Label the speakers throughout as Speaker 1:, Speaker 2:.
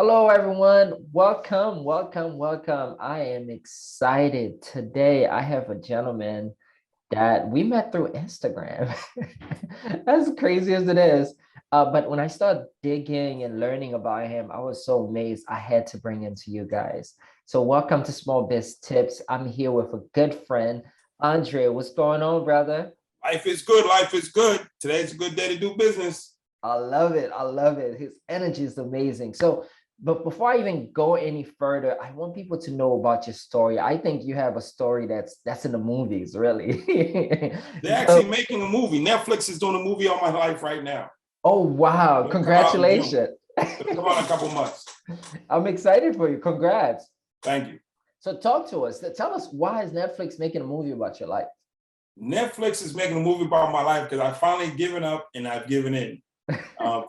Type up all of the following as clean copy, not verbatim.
Speaker 1: Hello, everyone. Welcome, welcome, welcome. I am excited. Today, I have a gentleman that we met through Instagram. As crazy as it is. But when I started digging and learning about him, I was so amazed. I had to bring him to you guys. So, welcome to Small Biz Tips. I'm here with a good friend, Andre. What's going on, brother?
Speaker 2: Life is good. Life is good. Today's a good day to do business.
Speaker 1: I love it. I love it. His energy is amazing. So, but before I even go any further, I want people to know about your story. I think you have a story that's in the movies, really.
Speaker 2: They're actually
Speaker 1: So,
Speaker 2: making a movie. Netflix is doing a movie on my life right now.
Speaker 1: oh wow,
Speaker 2: It'll come out in June.
Speaker 1: congratulations.
Speaker 2: It'll come out in a couple months.
Speaker 1: I'm excited for you. Congrats.
Speaker 2: Thank you.
Speaker 1: So talk to us. Tell us, why is Netflix making a movie about your life?
Speaker 2: Netflix is making a movie about my life because I finally given up and I've given in.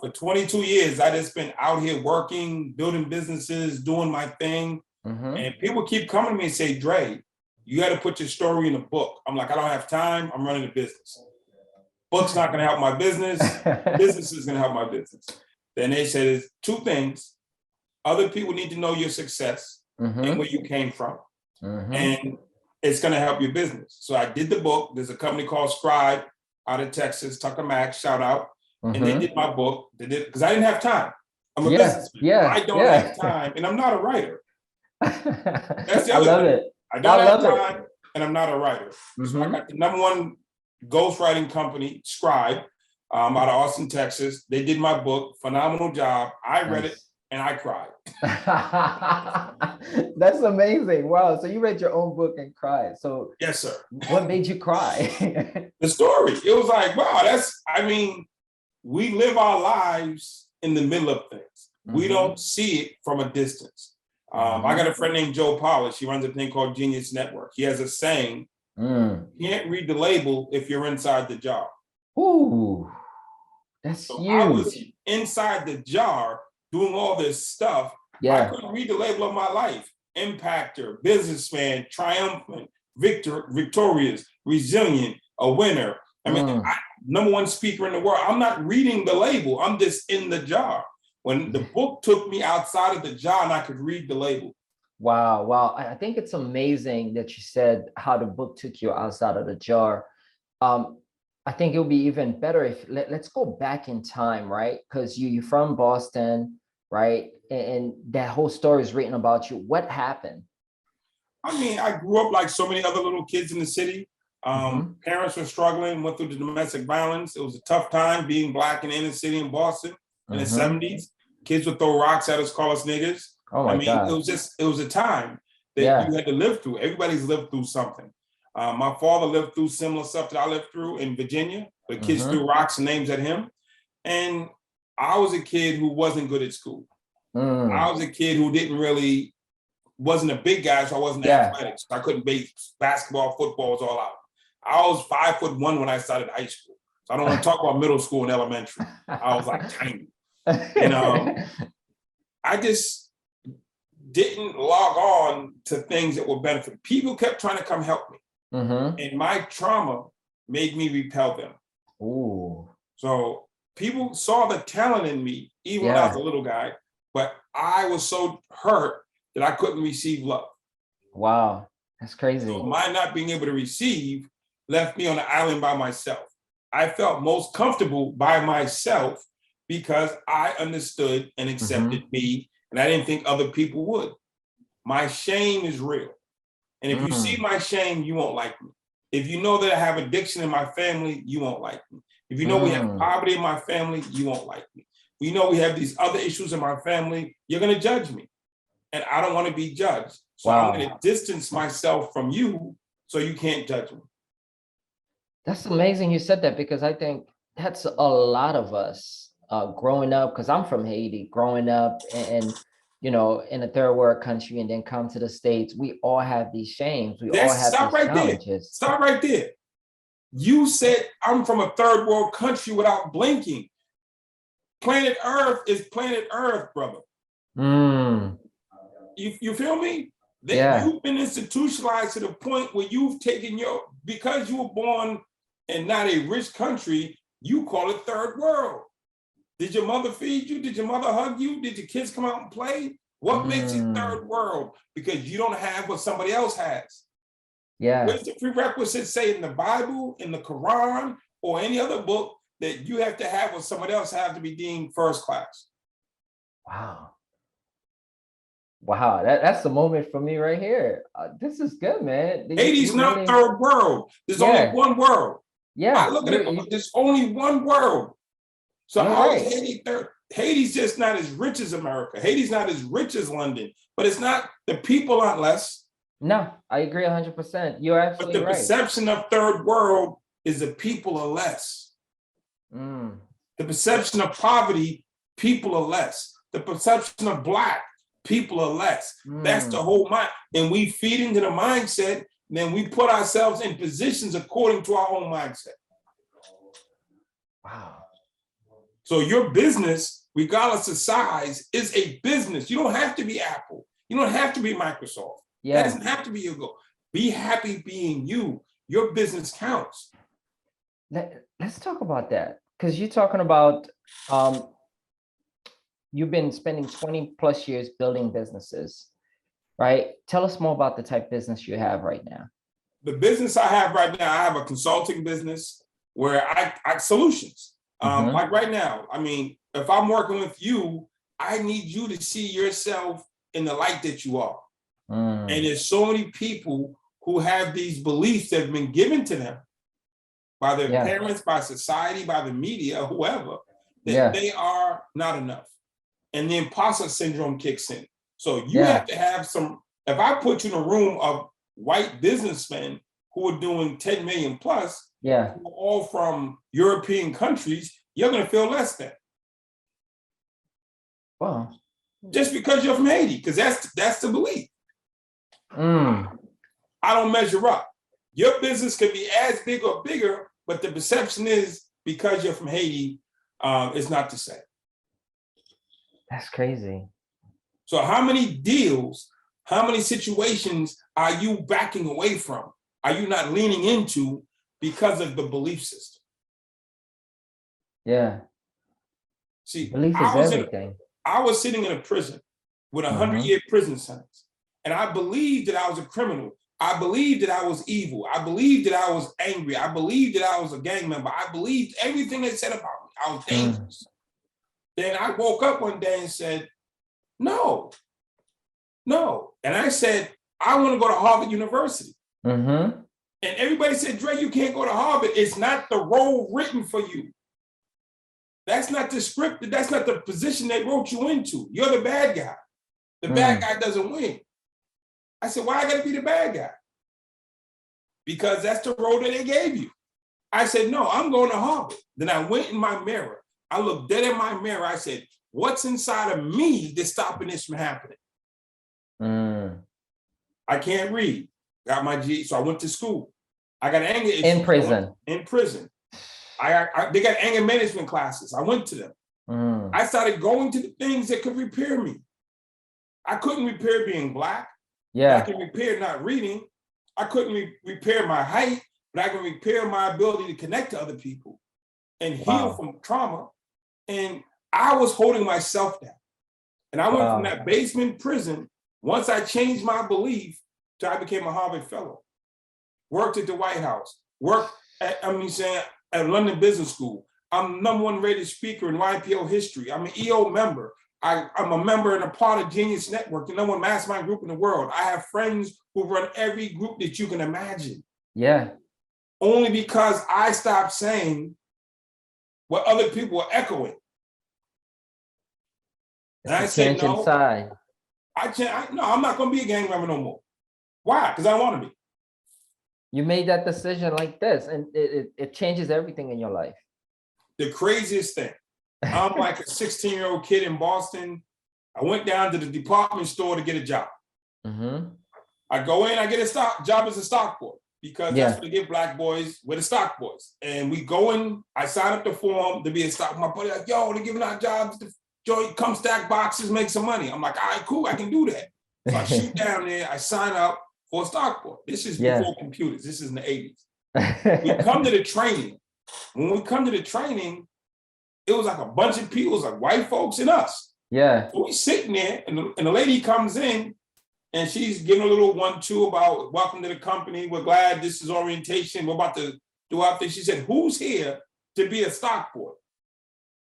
Speaker 2: For 22 years, I just been out here working, building businesses, doing my thing. And people keep coming to me and say, Dre, you got to put your story in a book. I'm like, I don't have time. I'm running a business. Book's not going to help my business. Business is going to help my business. Then they said there's two things. Other people need to know your success and where you came from. And it's going to help your business. So I did the book. There's a company called Scribe out of Texas, Tucker Max, shout out. And they did my book. They did because I didn't have time. I'm a businessman. I don't have time, and I'm not a writer. That's the
Speaker 1: I
Speaker 2: other
Speaker 1: love
Speaker 2: thing.
Speaker 1: it.
Speaker 2: I don't have
Speaker 1: love
Speaker 2: time, and I'm not a writer. So I got the #1 ghostwriting company, Scribe, out of Austin, Texas. They did my book. Phenomenal job. I read it, and I cried.
Speaker 1: That's amazing. Wow. So you read your own book and cried. So
Speaker 2: Yes, sir.
Speaker 1: what made you cry?
Speaker 2: The story. It was like, wow, we live our lives in the middle of things. We don't see it from a distance. I got a friend named Joe Polish. He runs a thing called Genius Network. He has a saying, you can't read the label if you're inside the jar.
Speaker 1: Ooh, that's
Speaker 2: so
Speaker 1: huge.
Speaker 2: I was inside the jar doing all this stuff. I couldn't read the label of my life. Impactor, businessman, triumphant, victorious, resilient, a winner. I mean, #1 speaker in the world. I'm not reading the label. I'm just in the jar. When the book took me outside of the jar and I could read the label.
Speaker 1: Wow. Wow. I think it's amazing that you said how the book took you outside of the jar. I think it would be even better if let's go back in time, right? Because you're from Boston, right? And that whole story is written about you. What happened?
Speaker 2: I mean, I grew up like so many other little kids in the city. Parents were struggling, went through the domestic violence. It was a tough time being Black in the inner city in Boston in the 70s. Kids would throw rocks at us, call us niggas.
Speaker 1: Oh my God.
Speaker 2: It was a time that you had to live through. Everybody's lived through something. My father lived through similar stuff that I lived through in Virginia, where kids threw rocks and names at him. And I was a kid who wasn't good at school. I was a kid who wasn't a big guy, so I wasn't athletic. So I couldn't base basketball, football was all out. I was 5'1" when I started high school. So I don't want to talk about middle school and elementary. I was like tiny. And I just didn't log on to things that would benefit. People kept trying to come help me. And my trauma made me repel them.
Speaker 1: Ooh.
Speaker 2: So people saw the talent in me, even when I was a little guy, but I was so hurt that I couldn't receive love.
Speaker 1: Wow, that's crazy.
Speaker 2: So my not being able to receive left me on an island by myself. I felt most comfortable by myself because I understood and accepted me, and I didn't think other people would. My shame is real. And if you see my shame, you won't like me. If you know that I have addiction in my family, you won't like me. If you know we have poverty in my family, you won't like me. You know we have these other issues in my family, you're going to judge me. And I don't want to be judged. So I'm going to distance myself from you so you can't judge me.
Speaker 1: That's amazing you said that, because I think that's a lot of us growing up, because I'm from Haiti, growing up and you know, in a third world country and then come to the States, we all have these shames. We all have these challenges.
Speaker 2: Stop right there. You said I'm from a third world country without blinking. Planet Earth is planet Earth, brother. You feel me? You've been institutionalized to the point where you've taken because you were born in not a rich country, you call it third world. Did your mother feed you? Did your mother hug you? Did your kids come out and play? What makes it third world? Because you don't have what somebody else has.
Speaker 1: Yeah.
Speaker 2: Where's the prerequisite say in the Bible, in the Quran, or any other book that you have to have what somebody else has to be deemed first class?
Speaker 1: Wow. Wow, that's the moment for me right here. This is good, man.
Speaker 2: Haiti's
Speaker 1: You
Speaker 2: not
Speaker 1: really,
Speaker 2: third world. There's only
Speaker 1: yeah,
Speaker 2: one world. I
Speaker 1: yeah.
Speaker 2: look at it, there's only one world. So
Speaker 1: You're
Speaker 2: how is
Speaker 1: right.
Speaker 2: Haiti third? Haiti's just not as rich as America. Haiti's not as rich as London, but it's not, the people aren't less.
Speaker 1: No, I agree 100%. You're
Speaker 2: But
Speaker 1: absolutely
Speaker 2: the
Speaker 1: right.
Speaker 2: perception of third world is the people are less. The perception of poverty, people are less. The perception of Black, people are less. That's the whole mind. And we feed into the mindset, then we put ourselves in positions according to our own mindset.
Speaker 1: Wow.
Speaker 2: So your business, regardless of size, is a business. You don't have to be Apple. You don't have to be Microsoft.
Speaker 1: Yeah.
Speaker 2: That doesn't have to be your goal. Be happy being you. Your business counts.
Speaker 1: Let's talk about that. Because you're talking about you've been spending 20 plus years building businesses, right? Tell us more about the type of business you have right now.
Speaker 2: The business I have right now, I have a consulting business where I solutions. Like right now, I mean, if I'm working with you, I need you to see yourself in the light that you are. And there's so many people who have these beliefs that have been given to them by their parents, by society, by the media, whoever, that they are not enough. And the imposter syndrome kicks in. So you have to have some, if I put you in a room of white businessmen who are doing 10 million plus, who are all from European countries, you're going to feel less than.
Speaker 1: Wow.
Speaker 2: Just because you're from Haiti, because that's the belief. I don't measure up. Your business could be as big or bigger, but the perception is because you're from Haiti, it's not the same.
Speaker 1: That's crazy.
Speaker 2: So how many deals, how many situations are you backing away from? Are you not leaning into because of the belief system?
Speaker 1: Yeah.
Speaker 2: See,
Speaker 1: belief is everything.
Speaker 2: I was sitting in a prison with a 100-year prison sentence. And I believed that I was a criminal. I believed that I was evil. I believed that I was angry. I believed that I was a gang member. I believed everything they said about me. I was dangerous. Then I woke up one day and said, no. And I said, I want to go to Harvard University. And everybody said, Dre, you can't go to Harvard. It's not the role written for you. That's not the script. That's not the position they wrote you into. You're the bad guy. The bad guy doesn't win. I said, why I gotta be the bad guy? Because that's the role that they gave you. I said, no, I'm going to Harvard. Then I went in my mirror. I looked dead in my mirror. I said, what's inside of me that's stopping this from happening? I can't read. Got my G, so I went to school. I got anger issues.
Speaker 1: In prison.
Speaker 2: In prison. They got anger management classes. I went to them. I started going to the things that could repair me. I couldn't repair being Black. I can repair not reading. I couldn't repair my height, but I can repair my ability to connect to other people and heal from trauma. And I was holding myself down. And I went from that basement prison. Once I changed my belief, I became a Harvard fellow. Worked at the White House. Worked at London Business School. I'm #1 rated speaker in YPO history. I'm an EO member. I'm a member and a part of Genius Network, the #1 mastermind group in the world. I have friends who run every group that you can imagine. Only because I stopped saying what other people were echoing. And I said, no, inside. No, I'm not going to be a gang member no more. Why? Because I want to be.
Speaker 1: You made that decision like this, and it changes everything in your life.
Speaker 2: The craziest thing. I'm like a 16-year-old kid in Boston. I went down to the department store to get a job. I go in, I get a job as a stock boy because that's what they give Black boys with the stock boys. And we go in, I sign up the form to be a stock. My buddy like, yo, they're giving out jobs. Joey, come stack boxes, make some money. I'm like, all right, cool, I can do that. So I shoot down there, I sign up for a stock boy. This is before computers. This is in the 80s. We come to the training. When we come to the training, it was like a bunch of people, it was like white folks and us.
Speaker 1: Yeah.
Speaker 2: So we sitting there, and the lady comes in, and she's giving a little 1-2 about welcome to the company. We're glad this is orientation. We're about to do our thing. She said, who's here to be a stock boy?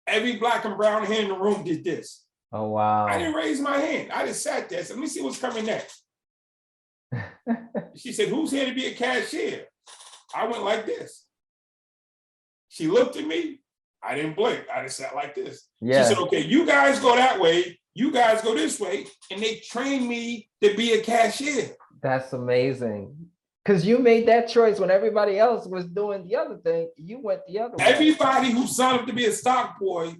Speaker 2: Every black and brown hand in the room did this.
Speaker 1: Oh, wow.
Speaker 2: I didn't raise my hand. I just sat there. I said, let me see what's coming next. She said, who's here to be a cashier? I went like this. She looked at me. I didn't blink. I just sat like this.
Speaker 1: Yeah.
Speaker 2: She said, okay, you guys go that way. You guys go this way. And they trained me to be a cashier.
Speaker 1: That's amazing. Because you made that choice when everybody else was doing the other thing. You went the other way.
Speaker 2: Everybody who signed up to be a stock boy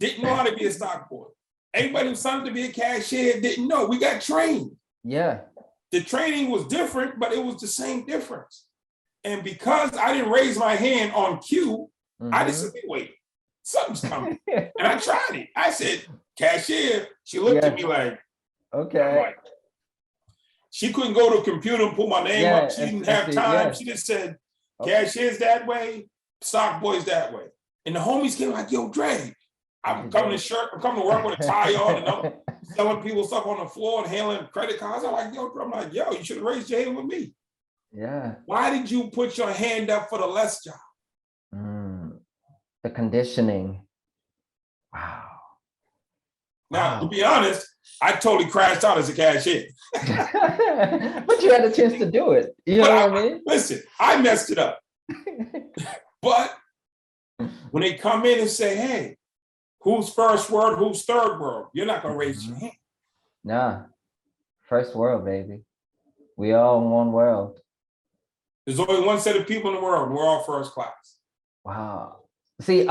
Speaker 2: didn't know how to be a stock boy. Everybody who signed up to be a cashier didn't know. We got trained.
Speaker 1: Yeah.
Speaker 2: The training was different, but it was the same difference. And because I didn't raise my hand on cue, I just said, wait, something's coming. And I tried it. I said, cashier. She looked at me like,
Speaker 1: okay.
Speaker 2: Like, she couldn't go to a computer and pull my name up. She didn't have time. She just said, cashier's that way, stock boy's that way. And the homies came like, yo, Dre, I'm coming to work with a tie on, and I'm selling people stuff on the floor and handling credit cards. I'm like, yo, you should have raised your hand with me.
Speaker 1: Yeah.
Speaker 2: Why did you put your hand up for the less job?
Speaker 1: The conditioning. Wow.
Speaker 2: Now, to be honest, I totally crashed out as a cashier.
Speaker 1: But you had a chance to do it. You know what I mean?
Speaker 2: Listen, I messed it up. But when they come in and say, hey, who's first word, who's third word? You're not going to raise your hand.
Speaker 1: Nah. First world, baby. We all in one world.
Speaker 2: There's only one set of people in the world, and we're all first class.
Speaker 1: Wow. See,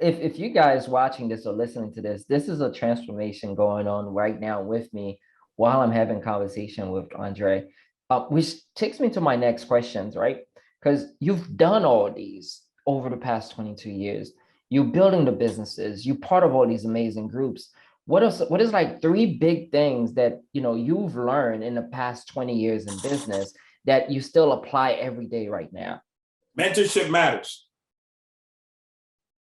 Speaker 1: if you guys watching this or listening to this, this is a transformation going on right now with me while I'm having conversation with Andre, which takes me to my next questions, right? Because you've done all these over the past 22 years. You're building the businesses. You're part of all these amazing groups. What is like 3 big things that you've learned in the past 20 years in business that you still apply every day right now?
Speaker 2: Mentorship matters.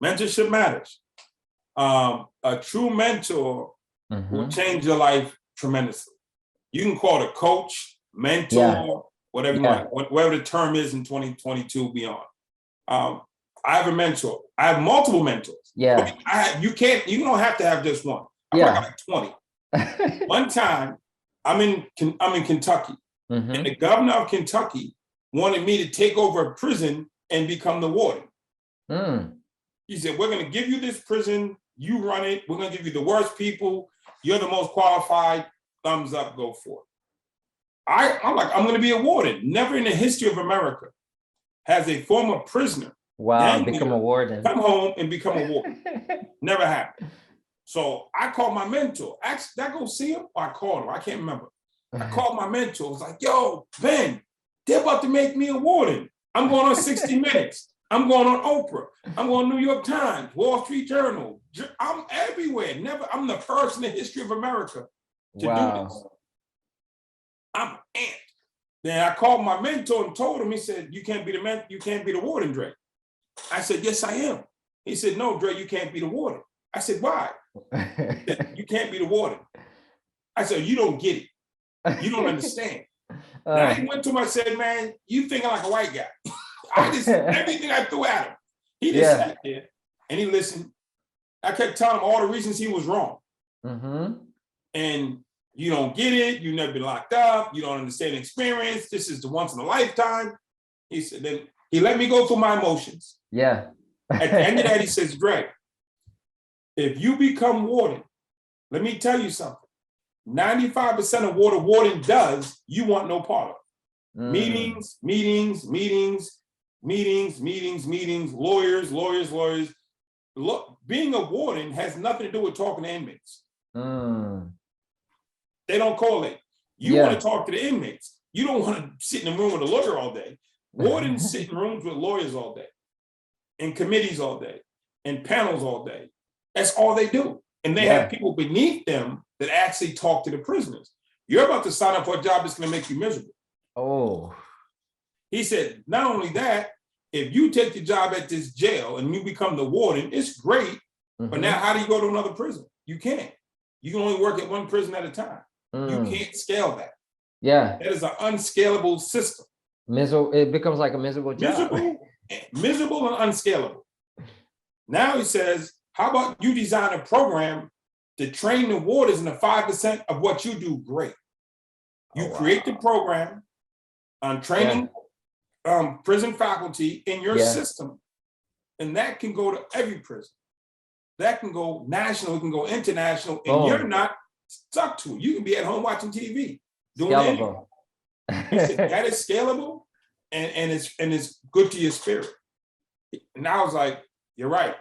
Speaker 2: Mentorship matters. A true mentor will change your life tremendously. You can call it a coach, mentor, whatever you want, whatever the term is in 2022 beyond. I have a mentor. I have multiple mentors.
Speaker 1: Yeah.
Speaker 2: You don't have to have just one. I got like 20. One time, I'm in Kentucky, and the governor of Kentucky wanted me to take over a prison and become the warden. He said, we're going to give you this prison. You run it. We're going to give you the worst people. You're the most qualified. Thumbs up, go for it. I'm like, I'm going to be a warden. Never in the history of America has a former prisoner
Speaker 1: become a warden.
Speaker 2: Come home and become a warden. Never happened. So I called my mentor. Actually, did I go see him? Or I called him. I can't remember. I called my mentor. I was like, yo, Ben, they're about to make me a warden. I'm going on 60 Minutes. I'm going on Oprah. I'm going New York Times, Wall Street Journal. I'm everywhere. I'm the first in the history of America to do this. I'm amped. Then I called my mentor and told him, he said, you can't be the warden, Dre. I said, yes, I am. He said, no, Dre, you can't be the warden. I said, why? He said, you can't be the warden. I said, you don't get it. You don't understand. Now he went to him, I said, man, you thinking like a white guy. Everything I threw at him. He just sat there and he listened. I kept telling him all the reasons he was wrong. And you don't get it. You've never been locked up. You don't understand the experience. This is the once in a lifetime. He said, then he let me go through my emotions.
Speaker 1: Yeah.
Speaker 2: At the end of that, he says, Greg, if you become warden, let me tell you something. 95% of what a warden does, you want no part of. Meetings, lawyers. Look, being a warden has nothing to do with talking to inmates. They don't correlate. You want to talk to the inmates. You don't want to sit in a room with a lawyer all day. Wardens sit in rooms with lawyers all day, in committees all day, in panels all day. That's all they do. And they have people beneath them that actually talk to the prisoners. You're about to sign up for a job that's going to make you miserable.
Speaker 1: Oh.
Speaker 2: He said, not only that, if you take the job at this jail and you become the warden, it's great. But now how do you go to another prison? You can't. You can only work at one prison at a time. You can't scale that.
Speaker 1: Yeah.
Speaker 2: That is an unscalable system.
Speaker 1: Miserable. It becomes like a miserable job.
Speaker 2: Miserable and unscalable. Now he says, how about you design a program to train the wardens in the 5% of what you do great? You create the program on training prison faculty in your system, and that can go to every prison. That can go national, it can go international, and you're not stuck to it. You can be at home watching TV, doing
Speaker 1: scalable.
Speaker 2: That is scalable, and it's good to your spirit. And I was like, you're right.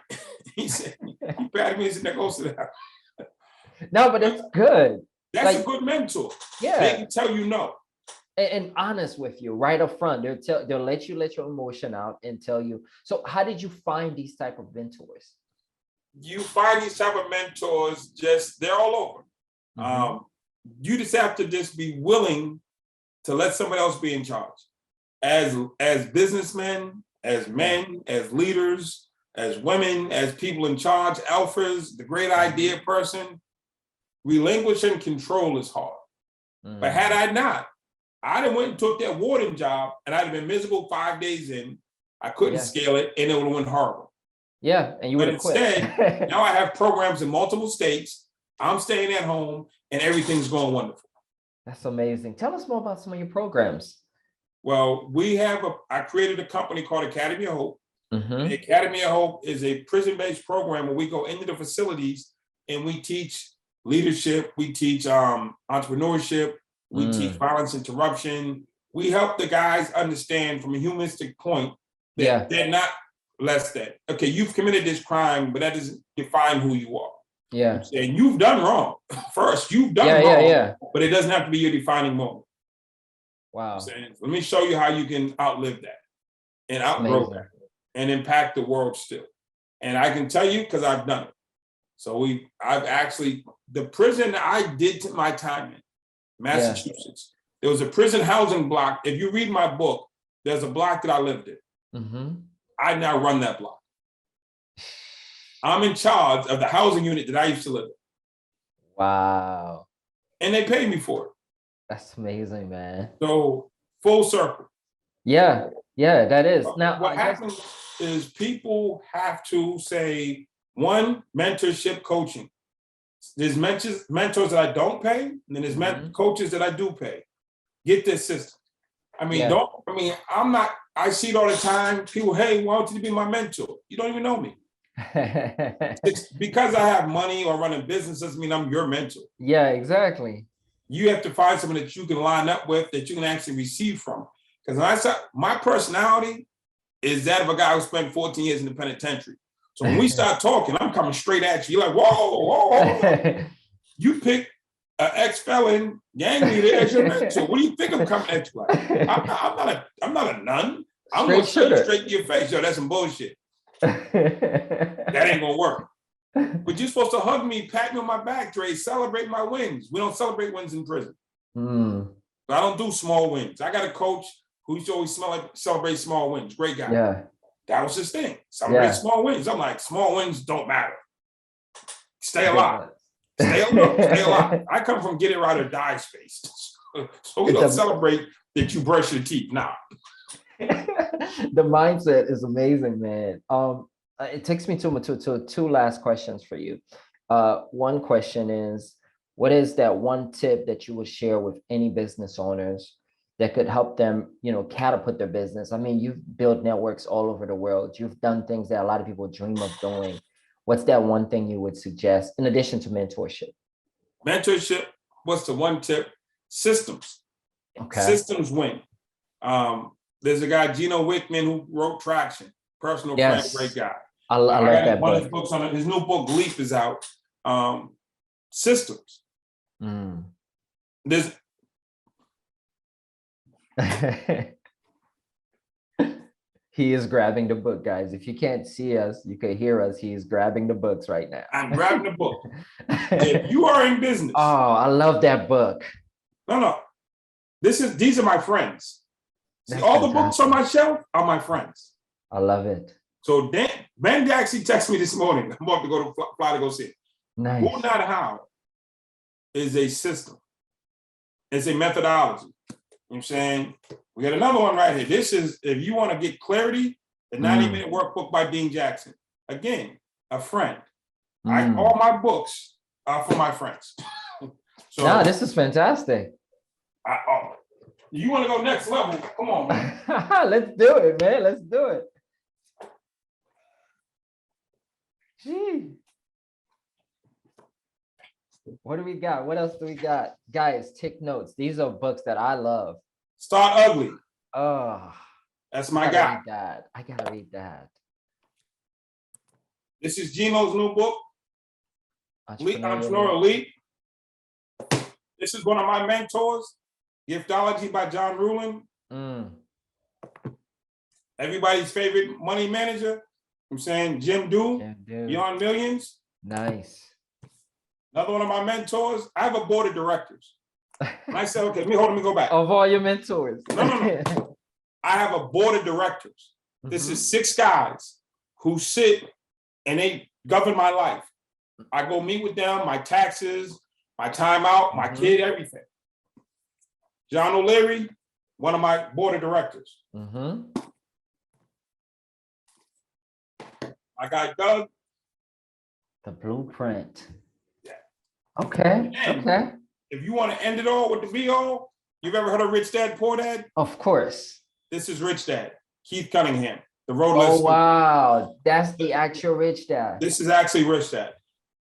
Speaker 2: He said, he patted me and said, go sit down.
Speaker 1: No, but it's good.
Speaker 2: That's like, a good mentor.
Speaker 1: Yeah.
Speaker 2: They can tell you no.
Speaker 1: And honest with you right up front. They'll let you let your emotion out and tell you. So how did you find these type of mentors?
Speaker 2: You find these type of mentors, they're all over. You just have to just be willing to let somebody else be in charge. As businessmen, as men, as leaders, as women, as people in charge, alphas, the great idea person, relinquishing control is hard. But had I not, I'd have went and took that warden job and I'd have been miserable 5 days in. I couldn't scale it and it would have went horrible.
Speaker 1: Yeah, and you would have quit.
Speaker 2: Instead, now I have programs in multiple states. I'm staying at home and everything's going wonderful.
Speaker 1: That's amazing. Tell us more about some of your programs.
Speaker 2: Well, I created a company called Academy of Hope. The Academy of Hope is a prison-based program where we go into the facilities and we teach leadership, we teach entrepreneurship, we teach violence interruption. We help the guys understand from a humanistic point that they're not less than. Okay, you've committed this crime, but that doesn't define who you are.
Speaker 1: Yeah.
Speaker 2: And you've done wrong. First, you've done wrong, but it doesn't have to be your defining moment.
Speaker 1: Wow.
Speaker 2: Let me show you how you can outlive that and outgrow that and impact the world still. And I can tell you because I've done it. So the prison I did my time in, Massachusetts, there was a prison housing block. If you read my book, there's a block that I lived in. I now run that block. I'm in charge of the housing unit that I used to live in.
Speaker 1: Wow.
Speaker 2: And they pay me for it.
Speaker 1: That's amazing, man.
Speaker 2: So full circle.
Speaker 1: Yeah, that is. Now,
Speaker 2: what happens is people have to say, one, mentorship coaching. There's mentors that I don't pay, and then there's coaches that I do pay. Get this system. I see it all the time. People, hey, why don't you be my mentor? You don't even know me. It's because I have money or run a business doesn't mean I'm your mentor.
Speaker 1: Yeah, exactly.
Speaker 2: You have to find someone that you can line up with, that you can actually receive from. Because my personality is that of a guy who spent 14 years in the penitentiary. So when we start talking, I'm coming straight at you. You're like, whoa. You pick an ex-felon gang leader as your mentor. What do you think I'm coming at you like? I'm not a nun. I'm going to straight to your face. Yo, that's some bullshit. That ain't going to work. But you're supposed to hug me, pat me on my back, Dre, celebrate my wins. We don't celebrate wins in prison. I don't do small wins. I got a coach who used to always celebrate small wins. Great guy.
Speaker 1: Yeah.
Speaker 2: That was his thing. Celebrate small wins. I'm like, small wins don't matter. Stay alive. Stay alive. I come from get it right or die space. So we don't celebrate that you brush your teeth. Nah.
Speaker 1: The mindset is amazing, man. It takes me to two last questions for you. One question is, what is that one tip that you would share with any business owners that could help them, catapult their business? I mean, you've built networks all over the world. You've done things that a lot of people dream of doing. What's that one thing you would suggest in addition to mentorship?
Speaker 2: Mentorship, what's the one tip? Systems.
Speaker 1: Okay.
Speaker 2: Systems win. There's a guy, Gino Wickman, who wrote Traction. Personal friend, great guy.
Speaker 1: I love that book.
Speaker 2: His books on it. His new book, Leap, is out. Systems. There's
Speaker 1: He is grabbing the book, guys. If you can't see us, you can hear us. He is grabbing the books right now.
Speaker 2: I'm grabbing the book. If you are in business.
Speaker 1: Oh, I love that book.
Speaker 2: No. These are my friends. See, all the books on my shelf are my friends.
Speaker 1: I love it.
Speaker 2: So Ben actually texted me this morning. I'm about to go to fly to go see it.
Speaker 1: Nice.
Speaker 2: Who, not how is a system. It's a methodology. You know what I'm saying? We got another one right here. This is, if you want to get clarity, the 90-minute workbook by Dean Jackson. Again, a friend. All my books are for my friends. So
Speaker 1: no, this is fantastic.
Speaker 2: You want to go next level? Come on, man.
Speaker 1: Let's do it, man. Let's do it. Gee. What do we got? What else do we got? Guys, take notes. These are books that I love.
Speaker 2: Start Ugly.
Speaker 1: Oh,
Speaker 2: that's my guy.
Speaker 1: I gotta read that.
Speaker 2: This is Gino's new book, Entrepreneurial Elite. This is one of my mentors, Giftology by John Ruhlin. Everybody's favorite money manager. I'm saying Jim Do, Beyond Millions.
Speaker 1: Nice.
Speaker 2: Another one of my mentors. I have a board of directors. And I said, okay, let me go back.
Speaker 1: Of all your mentors.
Speaker 2: No. I have a board of directors. This is 6 guys who sit and they govern my life. I go meet with them, my taxes, my time out, my kid, everything. John O'Leary, one of my board of directors. My guy Doug.
Speaker 1: The Blueprint.
Speaker 2: Yeah.
Speaker 1: Okay.
Speaker 2: If you want to end it all with the be all, you've ever heard of Rich Dad, Poor Dad?
Speaker 1: Of course.
Speaker 2: This is Rich Dad, Keith Cunningham, the road less.
Speaker 1: Oh, wow. That's the actual Rich Dad.
Speaker 2: This is actually Rich Dad.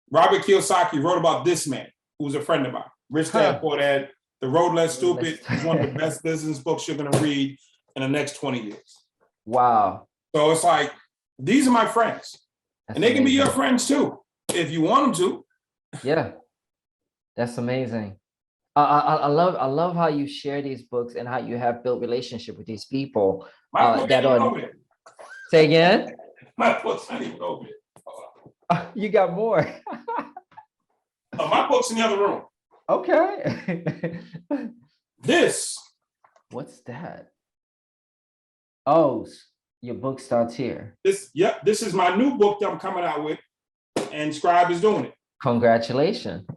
Speaker 2: Robert Kiyosaki wrote about this man, who's a friend of mine. Rich Dad, Poor Dad, The Road Less Stupid is one of the best business books you're going to read in the next 20 years.
Speaker 1: Wow.
Speaker 2: So it's like, these are my friends.
Speaker 1: That's
Speaker 2: and they can be
Speaker 1: amazing.
Speaker 2: your friends too, if you want them to.
Speaker 1: Yeah. That's amazing. I love how you share these books and how you have built relationship with these people. That are. Say again?
Speaker 2: My book's not even over there.
Speaker 1: You got more.
Speaker 2: My book's in the other room.
Speaker 1: Okay.
Speaker 2: This.
Speaker 1: What's that? Oh, your book starts here.
Speaker 2: This is my new book that I'm coming out with, and Scribe is doing it.
Speaker 1: Congratulations.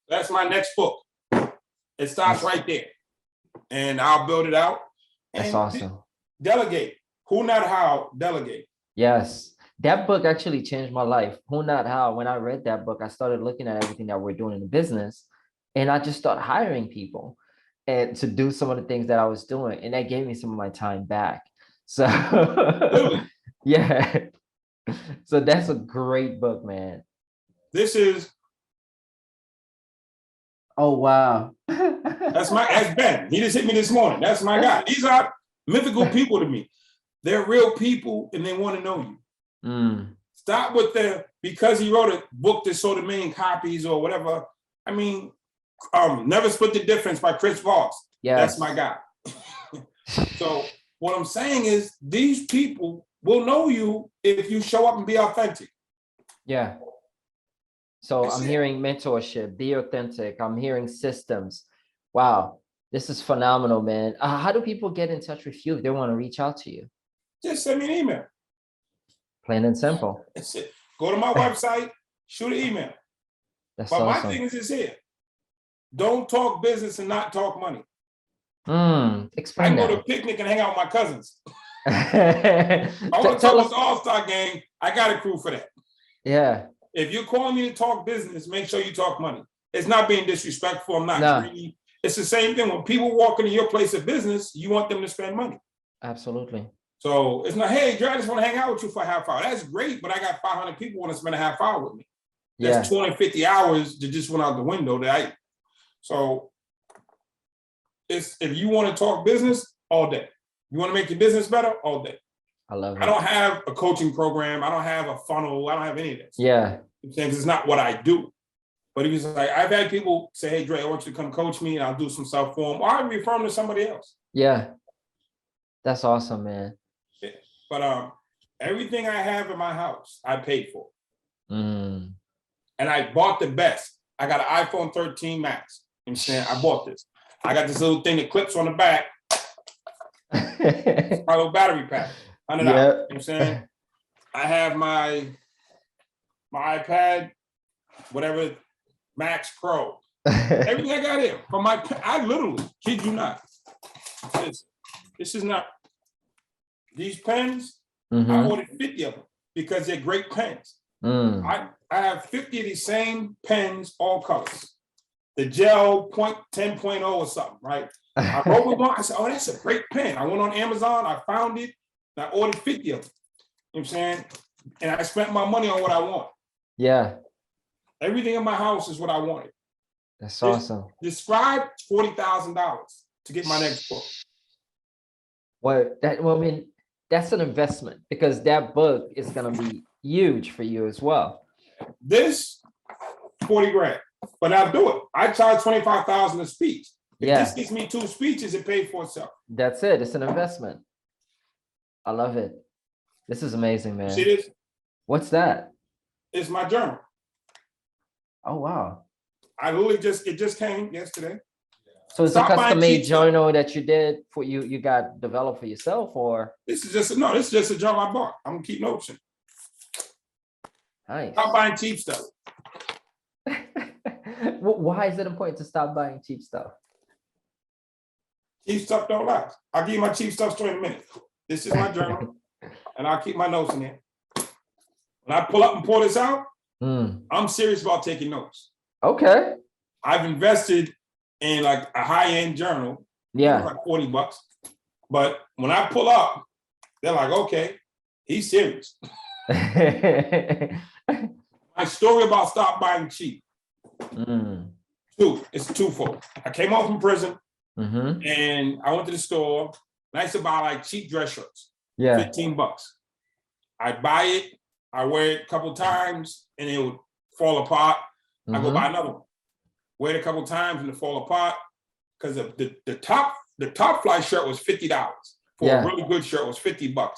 Speaker 2: That's my next book. It starts right there, and I'll build it out.
Speaker 1: That's awesome.
Speaker 2: Delegate. Who, not how, delegate.
Speaker 1: Yes. That book actually changed my life. Who, not how. When I read that book, I started looking at everything that we're doing in the business, and I just started hiring people and to do some of the things that I was doing. And that gave me some of my time back. So
Speaker 2: really?
Speaker 1: Yeah. So that's a great book, man.
Speaker 2: This is.
Speaker 1: Oh, wow.
Speaker 2: That's Ben. He just hit me this morning. That's my guy. These are mythical people to me. They're real people and they want to know you. Stop with because he wrote a book that sold 1 million copies or whatever. I mean, Never Split the Difference by Chris Voss.
Speaker 1: Yes.
Speaker 2: That's my guy. So what I'm saying is these people will know you if you show up and be authentic.
Speaker 1: Yeah. So I'm hearing mentorship, be authentic. I'm hearing systems. Wow. This is phenomenal, man. How do people get in touch with you if they want to reach out to you?
Speaker 2: Just send me an email.
Speaker 1: Plain and simple.
Speaker 2: That's it. Go to my website, shoot an email.
Speaker 1: That's
Speaker 2: but
Speaker 1: awesome.
Speaker 2: My thing is this here. Don't talk business and not talk money.
Speaker 1: Explain that.
Speaker 2: I go to a picnic and hang out with my cousins. I want to talk about the All-Star game. I got a crew for that.
Speaker 1: Yeah.
Speaker 2: If you're calling me to talk business, make sure you talk money. It's not being disrespectful. I'm not greedy. It's the same thing. When people walk into your place of business, you want them to spend money.
Speaker 1: Absolutely.
Speaker 2: So it's not, hey, Dre, I just want to hang out with you for a half hour. That's great, but I got 500 people want to spend a half hour with me. That's 250 hours that just went out the window. So if you want to talk business, all day. You want to make your business better, all day.
Speaker 1: I love it.
Speaker 2: I don't have a coaching program. I don't have a funnel. I don't have any of this.
Speaker 1: Yeah.
Speaker 2: Because it's not what I do. But he was like, I've had people say, hey, Dre, I want you to come coach me and I'll do some stuff for them. Or I refer them to somebody else.
Speaker 1: Yeah. That's awesome, man.
Speaker 2: Yeah. But everything I have in my house, I paid for. And I bought the best. I got an iPhone 13 Max. You know what I'm saying? I bought this. I got this little thing that clips on the back. My little battery pack. $100.
Speaker 1: Yeah.
Speaker 2: You know what I'm saying? I have my iPad, whatever, Max Pro. Everything I got here from I literally kid you not. This is not these pens. I ordered 50 of them because they're great pens. I have 50 of these same pens, all colors. The gel 10.0 or something, right? I wrote with one. I said, "Oh, that's a great pen." I went on Amazon. I found it. And I ordered 50 of them. You know what I'm saying? And I spent my money on what I want.
Speaker 1: Yeah.
Speaker 2: Everything in my house is what I wanted.
Speaker 1: That's awesome.
Speaker 2: Describe $40,000 to get my next book.
Speaker 1: Well, I mean, that's an investment because that book is gonna be huge for you as well.
Speaker 2: This 40 grand, but I'll do it. I charge 25,000 a speech. If this gives me 2 speeches, it paid for itself.
Speaker 1: That's it. It's an investment. I love it. This is amazing, man.
Speaker 2: See this?
Speaker 1: What's that?
Speaker 2: It's my journal.
Speaker 1: Oh wow.
Speaker 2: I literally it just came yesterday.
Speaker 1: So it's a custom-made journal that you did for you got developed for yourself, or
Speaker 2: this is just a journal I bought. I'm gonna keep notes in.
Speaker 1: Nice.
Speaker 2: Stop buying cheap stuff.
Speaker 1: Why is it important to stop buying cheap stuff?
Speaker 2: Cheap stuff don't last. I'll give you my cheap stuff story in a minute. This is my journal, and I'll keep my notes in there. When I pull up and pull this out, I'm serious about taking notes.
Speaker 1: Okay.
Speaker 2: I've invested in like a high-end journal.
Speaker 1: Yeah.
Speaker 2: Like $40. But when I pull up, they're like, okay, he's serious. My story about stop buying cheap. It's twofold. I came home from prison and I went to the store and I used to buy like cheap dress shirts. Yeah. $15. I buy it, I wear it a couple times and it would fall apart. I go buy another one. Wear it a couple times and it fall apart because the top fly shirt was $50. For a really good shirt was $50.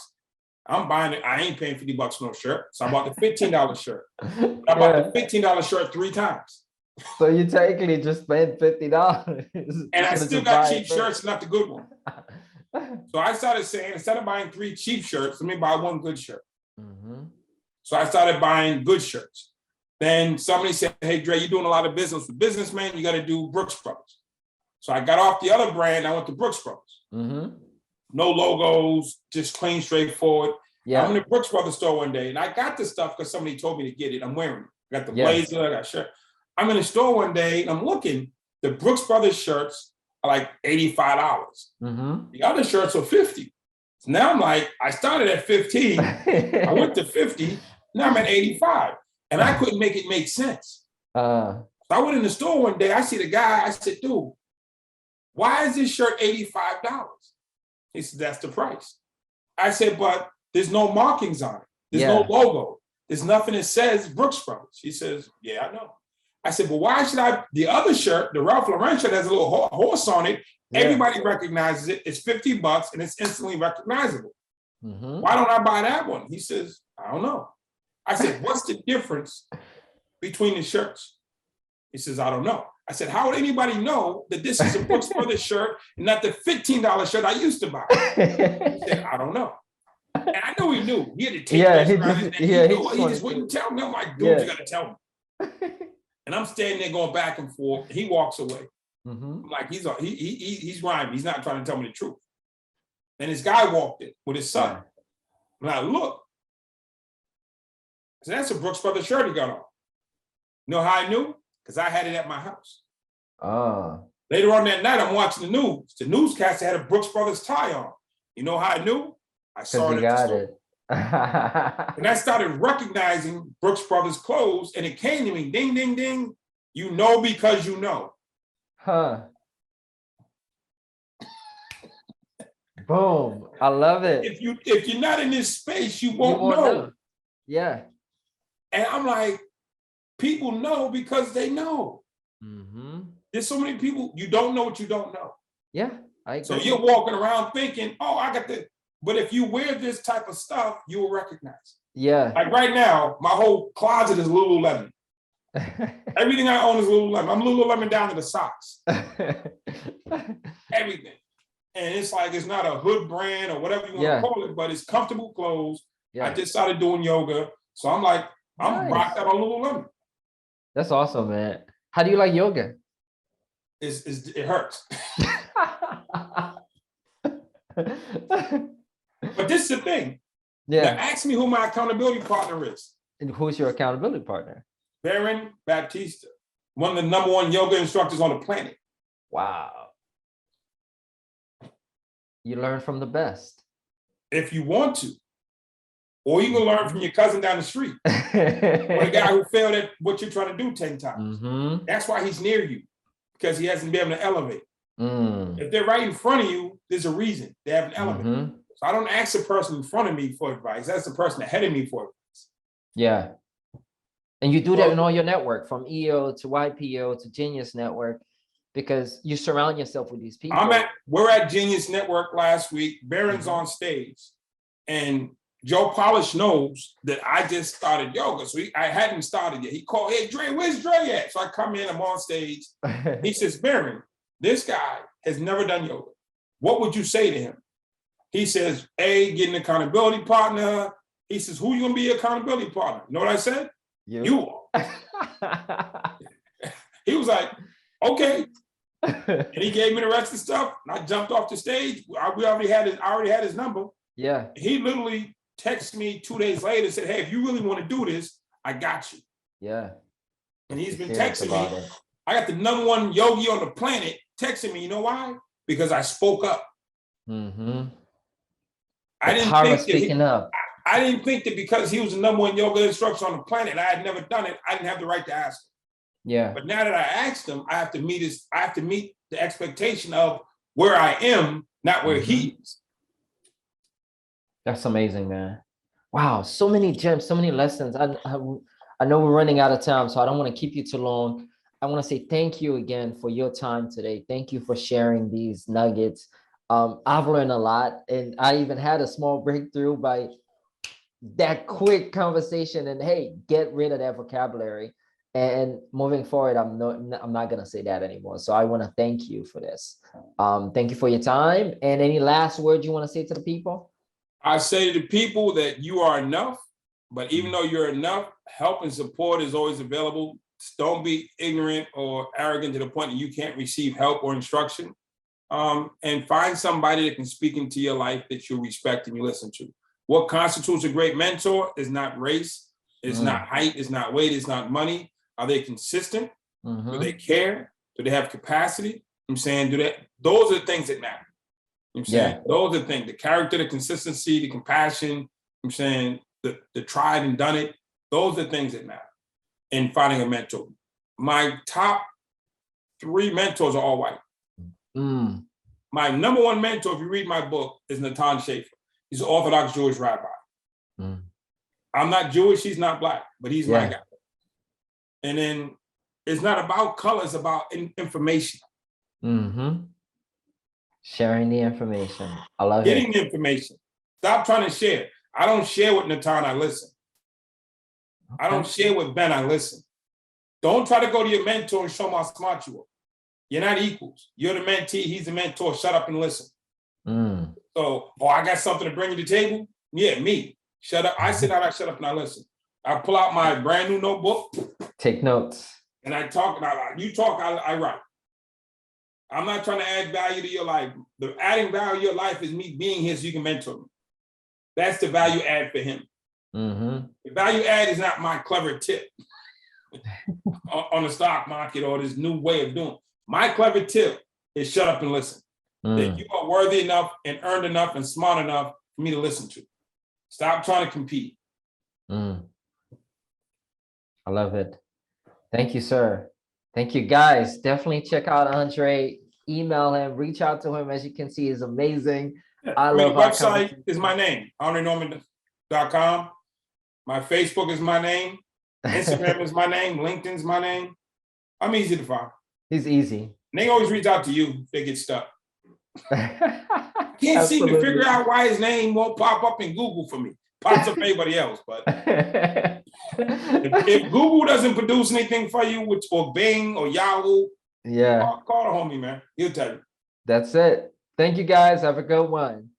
Speaker 2: I'm buying it. I ain't paying $50 for no shirt. So I bought the $15 shirt. I bought the $15 shirt 3 times.
Speaker 1: So you technically just spent $50.
Speaker 2: And I still got cheap shirts, not the good one. So I started saying, instead of buying 3 cheap shirts, let me buy 1 good shirt. So I started buying good shirts. Then somebody said, hey, Dre, you're doing a lot of business with businessmen. You got to do Brooks Brothers. So I got off the other brand. I went to Brooks Brothers. No logos, just clean, straightforward. I'm in the Brooks Brothers store one day, and I got the stuff because somebody told me to get it. I'm wearing it. I got the blazer, I got a shirt. I'm in the store one day, and I'm looking. The Brooks Brothers shirts are like $85. The other shirts are $50. So now I'm like, I started at 15. I went to 50. Now I'm at 85. And I couldn't make it make sense. So I went in the store one day. I see the guy. I said, dude, why is this shirt $85? He said, that's the price. I said, but there's no markings on it. There's no logo. There's nothing that says Brooks Brothers. He says, yeah, I know. I said, but why should I? The other shirt, the Ralph Lauren shirt, has a little horse on it. Everybody recognizes it. It's $50 and it's instantly recognizable. Why don't I buy that one? He says, I don't know. I said, what's the difference between the shirts? He says, I don't know. I said, how would anybody know that this is a Brooks Brothers shirt and not the $15 shirt I used to buy? He said, I don't know. And I know he knew. He had to take he just wouldn't tell me. I'm like, dude, you got to tell me. And I'm standing there going back and forth. He walks away. I'm like, he's rhyming. He's not trying to tell me the truth. And this guy walked in with his son. And I look. So that's a Brooks Brothers shirt he got on. You know how I knew? Because I had it at my house. Later on that night, I'm watching the news. The newscaster had a Brooks Brothers tie on. You know how I knew? I saw it at the store. And I started recognizing Brooks Brothers clothes, and it came to me, ding, ding, ding. You know because you know.
Speaker 1: Boom. I love it.
Speaker 2: If you're not in this space, you won't know.
Speaker 1: Yeah.
Speaker 2: And I'm like, people know because they know. There's so many people, you don't know what you don't know.
Speaker 1: Yeah. I agree.
Speaker 2: So you're walking around thinking, oh, I got the, but if you wear this type of stuff, you will recognize.
Speaker 1: Yeah.
Speaker 2: Like right now, my whole closet is Lululemon. Everything I own is Lululemon. I'm Lululemon down to the socks. Everything. And it's like, it's not a hood brand or whatever you want to call it, but it's comfortable clothes. I just started doing yoga. So I'm like, I'm rocked out on Lululemon.
Speaker 1: That's awesome, man. How do you like yoga?
Speaker 2: It hurts. But this is the thing. Now ask me who my accountability partner is.
Speaker 1: And who's your accountability partner?
Speaker 2: Baron Baptista, one of the #1 yoga instructors on the planet.
Speaker 1: Wow. You learn from the best.
Speaker 2: If you want to. Or you can learn from your cousin down the street. Or the guy who failed at what you're trying to do 10 times. That's why he's near you. Because he hasn't been able to elevate. If they're right in front of you, there's a reason they haven't elevated. So I don't ask the person in front of me for advice. That's the person ahead of me for advice.
Speaker 1: Yeah. And you do that in all your network, from EO to YPO to Genius Network, because you surround yourself with these people.
Speaker 2: We're at Genius Network last week. Baron's on stage. And Joe Polish knows that I just started yoga. So I hadn't started yet. He called, hey, Dre, where's Dre at? So I come in, I'm on stage. He says, Baron, this guy has never done yoga. What would you say to him? He says, A, get an accountability partner. He says, who you gonna be your accountability partner? You know what I said? You are. He was like, okay. And he gave me the rest of the stuff. And I jumped off the stage. I already had his number.
Speaker 1: Yeah.
Speaker 2: He literally texted me 2 days later and said, hey, if you really want to do this, I got you.
Speaker 1: Yeah.
Speaker 2: And he's been texting me. I got the #1 yogi on the planet texting me. You know why? Because I spoke up. I didn't think that because he was the #1 yoga instructor on the planet and I had never done it, I didn't have the right to ask him.
Speaker 1: Yeah.
Speaker 2: But now that I asked him, I have to meet the expectation of where I am, not where he is.
Speaker 1: That's amazing, man. Wow, so many gems, so many lessons. I know we're running out of time, so I don't want to keep you too long. I want to say thank you again for your time today. Thank you for sharing these nuggets. I've learned a lot, and I even had a small breakthrough by that quick conversation. And hey, get rid of that vocabulary. And moving forward, I'm not gonna say that anymore. So I want to thank you for this. Thank you for your time. And any last words you want to say to the people?
Speaker 2: I say to the people that you are enough, but even though you're enough, help and support is always available. Don't be ignorant or arrogant to the point that you can't receive help or instruction. And find somebody that can speak into your life that you respect and you listen to. What constitutes a great mentor is not race, it's not height, it's not weight, it's not money. Are they consistent? Do they care? Do they have capacity? I'm saying, those are the things that matter. I'm saying, those are the things, the character, the consistency, the compassion, I'm saying, the tried and done it. Those are the things that matter in finding a mentor. My top 3 mentors are all white. My #1 mentor, if you read my book, is Natan Schaefer. He's an Orthodox Jewish rabbi. I'm not Jewish, he's not Black, but he's my guy. And then it's not about color, it's about information.
Speaker 1: Sharing the information. I love
Speaker 2: Getting the information. Stop trying to share. I don't share with Natan, I listen. I don't share with Ben, I listen. Don't try to go to your mentor and show him how smart you are. You're not equals. You're the mentee, he's the mentor. Shut up and listen. So, I got something to bring to the table? Yeah, me. Shut up. I sit down, I shut up and I listen. I pull out my brand new notebook.
Speaker 1: Take notes.
Speaker 2: And I talk, and you talk, I write. I'm not trying to add value to your life. The adding value to your life is me being here so you can mentor me. That's the value add for him. The value add is not my clever tip on the stock market or this new way of doing it. My clever tip is shut up and listen. That you are worthy enough and earned enough and smart enough for me to listen to. Stop trying to compete.
Speaker 1: I love it. Thank you, sir. Thank you, guys. Definitely check out Andre. Email him, reach out to him. As you can see, he's amazing. I love
Speaker 2: my website is my name, AndreNorman.com. My Facebook is my name. Instagram is my name. LinkedIn's my name. I'm easy to find.
Speaker 1: He's easy.
Speaker 2: And they always reach out to you if they get stuck. Can't seem to figure out why his name won't pop up in Google for me. Pops up for everybody else, but if Google doesn't produce anything for you, or Bing or Yahoo, call the homie, man. He'll tell you.
Speaker 1: That's it. Thank you guys. Have a good one.